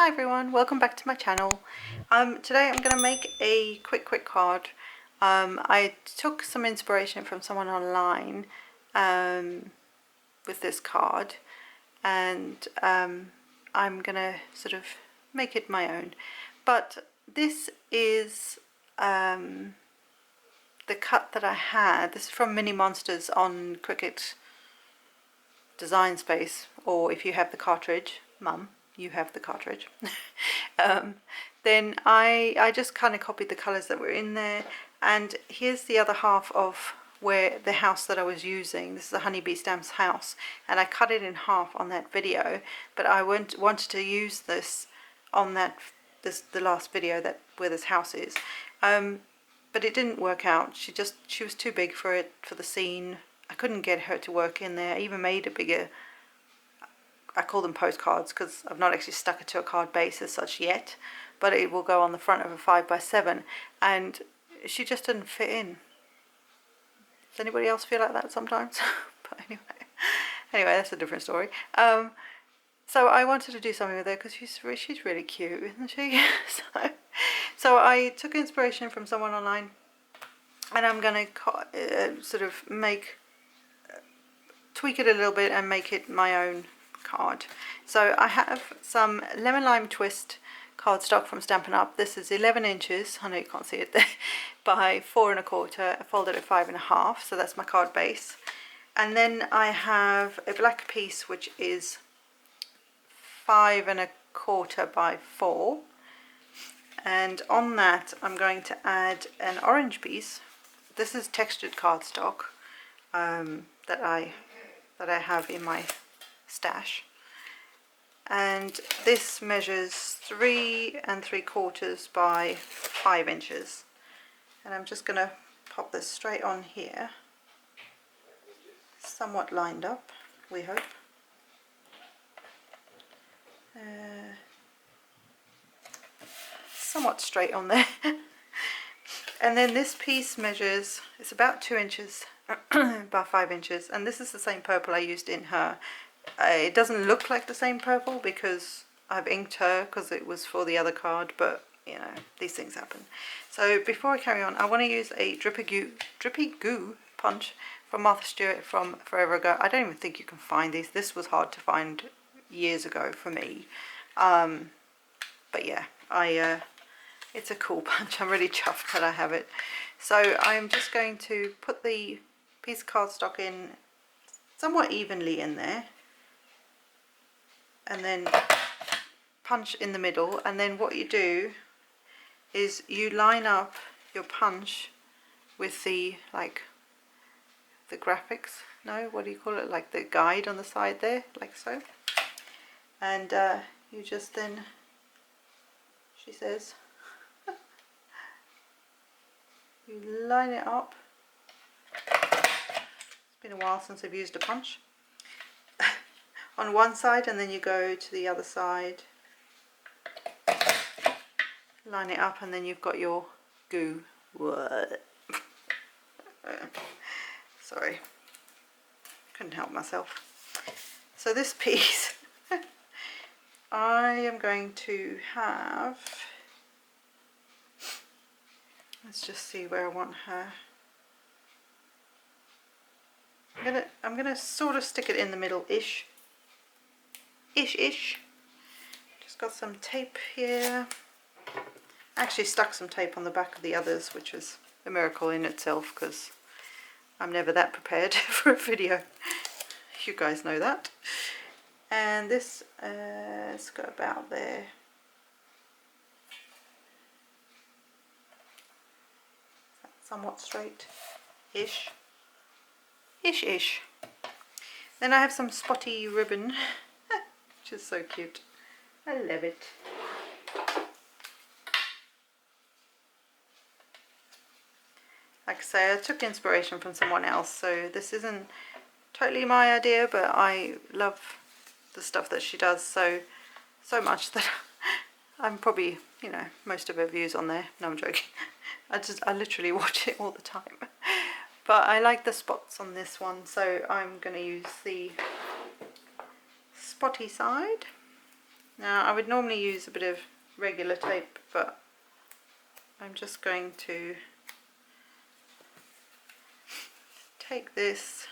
Hi everyone, welcome back to my channel. Today I'm going to make a quick card. I took some inspiration from someone online with this card, and I'm going to sort of make it my own. But this is the cut that I had. This is from Mini Monsters on Cricut Design Space, or if you have the cartridge, Mum, you have the cartridge. Then I just kind of copied the colors that were in there, and here's the other half of where the house that I was using. This is a honeybee stamps house, and I cut it in half on that video, but I wanted to use this on the last video where this house is, but it didn't work out. She was too big for the scene. I couldn't get her to work in there. I even made a bigger, I call them postcards because I've not actually stuck it to a card base as such yet, but it will go on the front of a 5x7, and she just didn't fit in. Does anybody else feel like that sometimes? But anyway, that's a different story. So I wanted to do something with her because she's really cute, isn't she? So I took inspiration from someone online, and I'm going to sort of tweak it a little bit and make it my own card. So I have some Lemon Lime Twist cardstock from Stampin' Up. This is 11 inches, I know you can't see it there, by 4 1/4, folded at 5 1/2, so that's my card base. And then I have a black piece which is 5 1/4 by 4, and on that I'm going to add an orange piece. This is textured cardstock that I have in my stash, and this measures 3 3/4 by 5 inches, and I'm just going to pop this straight on here, somewhat lined up, we hope. Somewhat straight on there. And then this piece measures, it's about 2 inches by 5 inches, and this is the same purple I used in her. It doesn't look like the same purple because I've inked her because it was for the other card, but you know, these things happen. So before I carry on, I want to use a drippy goo punch from Martha Stewart from forever ago. I don't even think you can find these. This was hard to find years ago for me, but yeah, it's a cool punch. I'm really chuffed that I have it. So I'm just going to put the piece of cardstock in somewhat evenly in there, and then punch in the middle, and then what you do is you line up your punch with the graphics, no, what do you call it, like the guide on the side there, like so, and you just then, she says, you line it up. It's been a while since I've used a punch. On one side, and then you go to the other side, line it up, and then you've got your goo. What? Sorry, couldn't help myself. So this piece I am going to have, let's just see where I want her. I'm gonna sort of stick it in the middle ish. Just got some tape here. I actually stuck some tape on the back of the others, which was a miracle in itself because I'm never that prepared for a video. You guys know that. And this, let's go about there. Somewhat straight-ish. Ish. Then I have some spotty ribbon, which is so cute. I love it. Like I say, I took inspiration from someone else, so this isn't totally my idea, but I love the stuff that she does so much that I'm probably, you know, most of her views on there. No, I'm joking. I literally watch it all the time. But I like the spots on this one, so I'm going to use the spotty side. Now I would normally use a bit of regular tape, but I'm just going to take this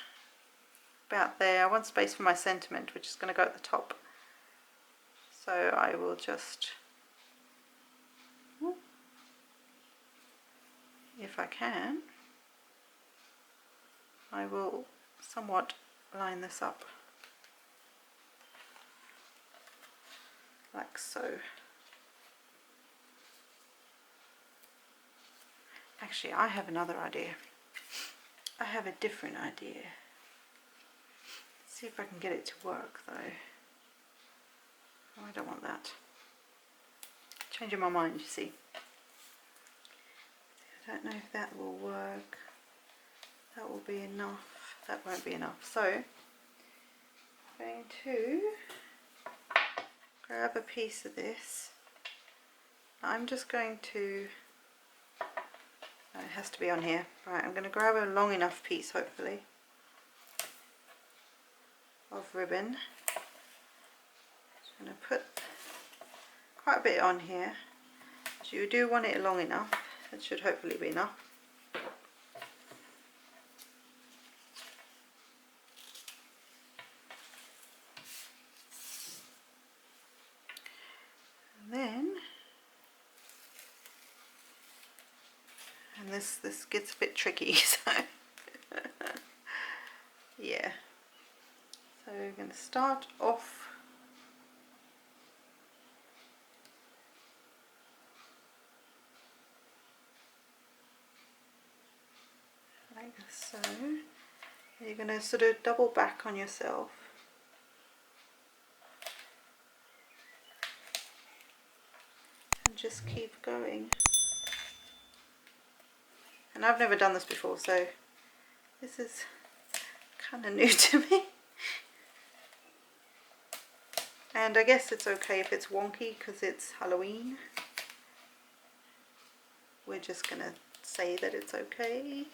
about there. I want space for my sentiment, which is going to go at the top. So I will just, if I can, I will somewhat line this up like so. Actually, I have another idea. I have a different idea. Let's see if I can get it to work though. Oh, I don't want that. Changing my mind, you see. I don't know if that will work. That will be enough. That won't be enough. So I'm going to grab a piece of this. I'm just going to, oh, it has to be on here. Right, I'm going to grab a long enough piece, hopefully, of ribbon. I'm going to put quite a bit on here. So you do want it long enough. It should hopefully be enough. And this gets a bit tricky, so yeah. So we're going to start off like so. You're going to sort of double back on yourself. And just keep going. And I've never done this before, so this is kind of new to me. And I guess it's okay if it's wonky because it's Halloween. We're just going to say that it's okay.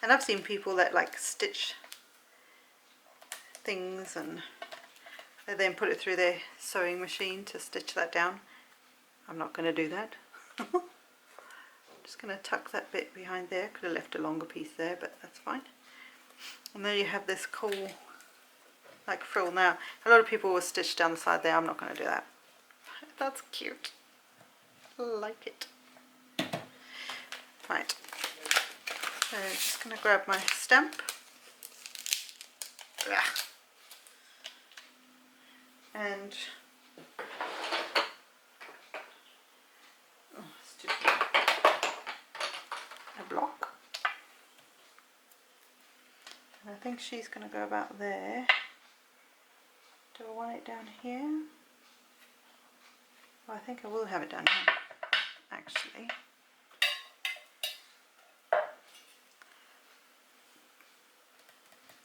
And I've seen people that like stitch things and they then put it through their sewing machine to stitch that down. I'm not going to do that. Just going to tuck that bit behind there. Could have left a longer piece there, but that's fine. And then you have this cool like frill. Now a lot of people will stitch down the side there. I'm not going to do that. That's cute. I like it. Right. So I'm just going to grab my stamp. And a block. And I think she's going to go about there. Do I want it down here? Well, I think I will have it down here, actually.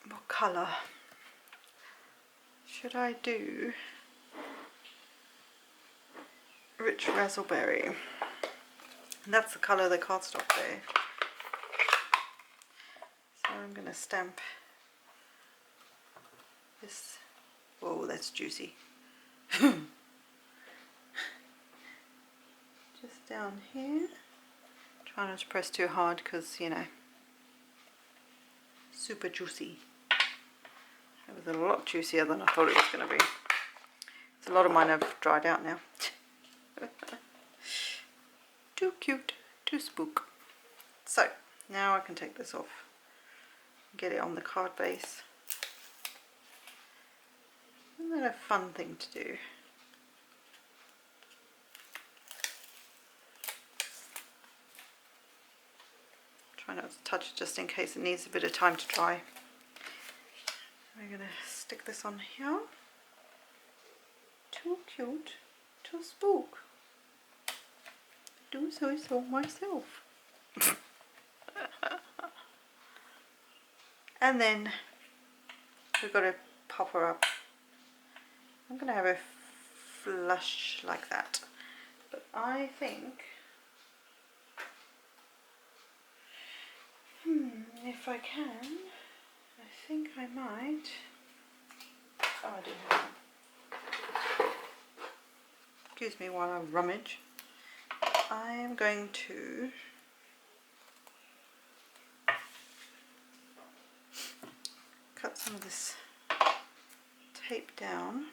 What colour should I do? Rich raspberry. And that's the colour of the cardstock there. So I'm going to stamp this. Whoa, that's juicy. Just down here. Try not to press too hard because, you know, super juicy. It was a lot juicier than I thought it was going to be. So a lot of mine have dried out now. Too cute, too spook. So now I can take this off and get it on the card base. Isn't that a fun thing to do? Try not to touch it just in case it needs a bit of time to dry. We're going to stick this on here. Too cute, too spook. Do so myself. And then we've got to pop her up. I'm going to have a flush like that. But I think, if I can, I think I might. Oh, I do have one. excuse me while I rummage. I am going to cut some of this tape down.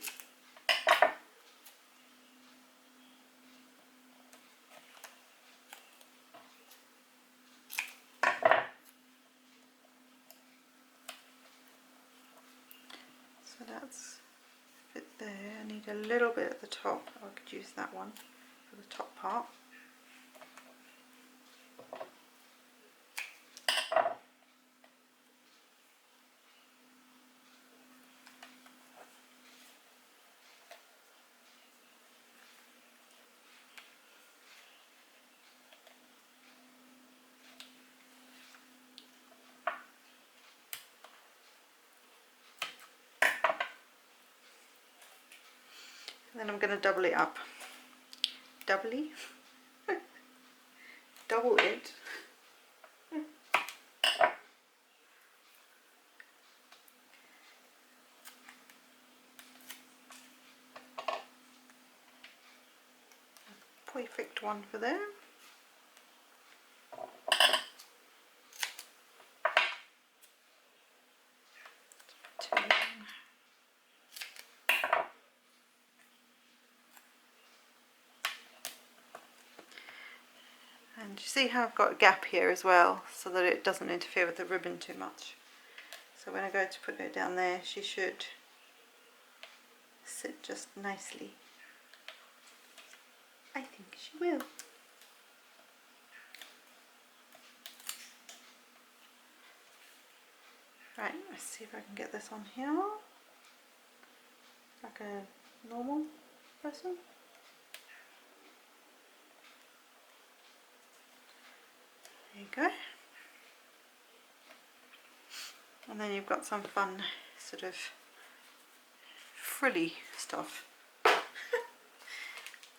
So that's fit there. I need a little bit at the top. I could use that one for the top part. And then I'm going to double it up. Doubly? Double it. Perfect one for there. Two. And you see how I've got a gap here as well, so that it doesn't interfere with the ribbon too much. So when I go to put it down there, she should sit just nicely. I think she will. Right, let's see if I can get this on here. Like a normal person. There you go. And then you've got some fun sort of frilly stuff.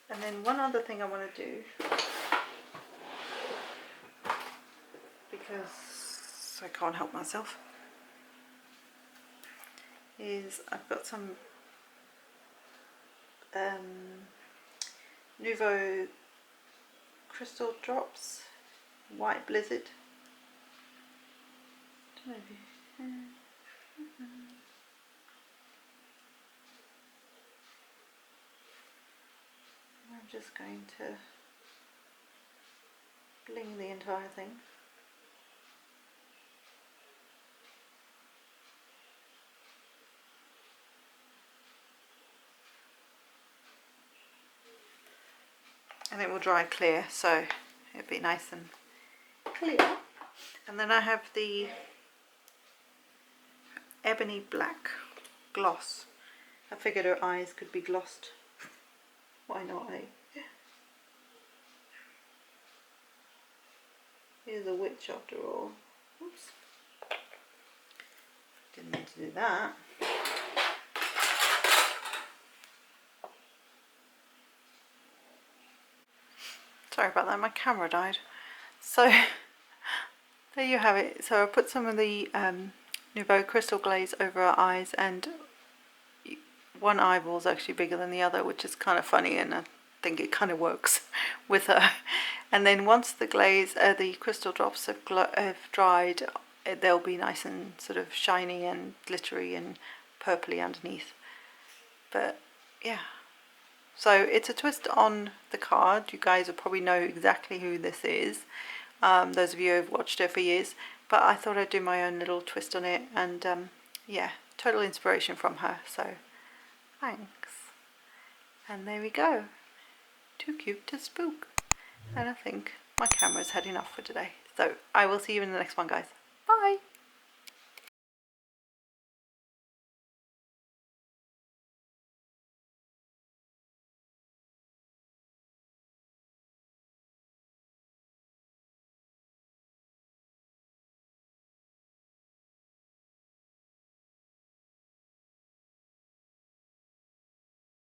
And then one other thing I want to do, because I can't help myself, is I've got some Nouveau crystal drops, white blizzard. Don't know if you, I'm just going to bling the entire thing. And it will dry clear, so it'll be nice and clear. And then I have the ebony black gloss. I figured her eyes could be glossed. Why not, eh? Here's a witch after all. Oops. Didn't mean to do that. Sorry about that, my camera died. So there you have it. So I put some of the Nouveau crystal glaze over her eyes, and one eyeball is actually bigger than the other, which is kind of funny, and I think it kind of works with her. And then once the glaze, the crystal drops have dried, they'll be nice and sort of shiny and glittery and purpley underneath. But yeah, so it's a twist on the card. You guys will probably know exactly who this is, those of you who have watched her for years, but I thought I'd do my own little twist on it, and yeah, total inspiration from her, so thanks. And there we go, too cute to spook. And I think my camera's had enough for today, so I will see you in the next one, guys. Bye.